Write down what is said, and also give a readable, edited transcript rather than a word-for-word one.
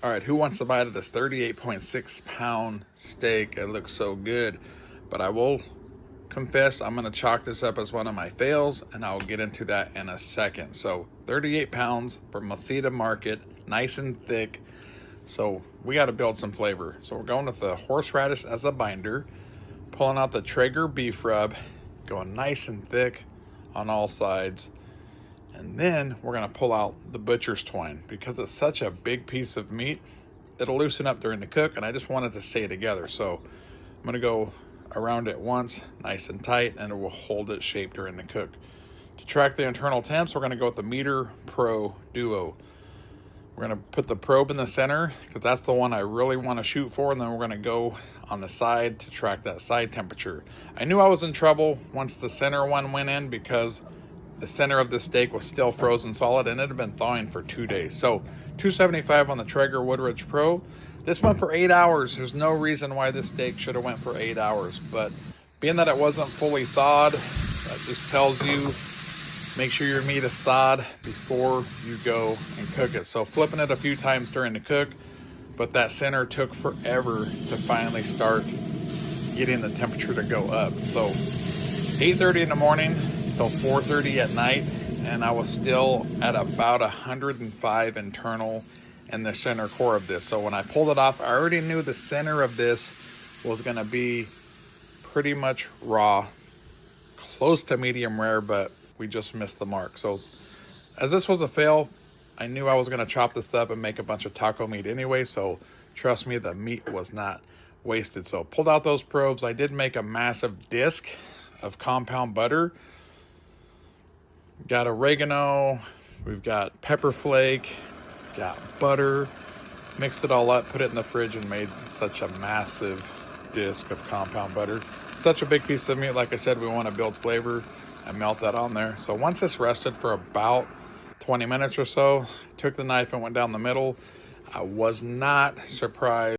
All right, who wants to bite of this 38.6-pound steak? It looks so good, but I will confess I'm gonna chalk this up as one of my fails, and I'll get into that in a second. So 38 pounds from Masita Market, nice and thick. So we got to build some flavor. So we're going with the horseradish as a binder, pulling out the Traeger beef rub, going nice and thick on all sides. And then we're gonna pull out the butcher's twine because it's such a big piece of meat. It'll loosen up during the cook, and I just want it to stay together. So I'm gonna go around it once, nice and tight, and it will hold its shape during the cook. To track the internal temps, we're gonna go with the Meter Pro Duo. We're gonna put the probe in the center because that's the one I really wanna shoot for, and then we're gonna go on the side to track that side temperature. I knew I was in trouble once the center one went in because the center of the steak was still frozen solid and it had been thawing for 2 days. So 275 on the Traeger Woodridge Pro. This went for 8 hours. There's no reason why this steak should have went for 8 hours, but being that it wasn't fully thawed, that just tells you make sure your meat is thawed before you go and cook it. So flipping it a few times during the cook, but that center took forever to finally start getting the temperature to go up. So 8:30 in the morning till 4:30 at night, and I was still at about 105 internal in the center core of this. So when I pulled it off, I already knew the center of this was gonna be pretty much raw, close to medium rare, but we just missed the mark. So as this was a fail, I knew I was gonna chop this up and make a bunch of taco meat anyway, so trust me, the meat was not wasted. So pulled out those probes. I did make a massive disc of compound butter. Got oregano, we've got pepper flake, got butter, mixed it all up, put it in the fridge, and made such a massive disc of compound butter. Such a big piece of meat. Like I said, we want to build flavor and melt that on there. So once it's rested for about 20 minutes or so, took the knife and went down the middle. I was not surprised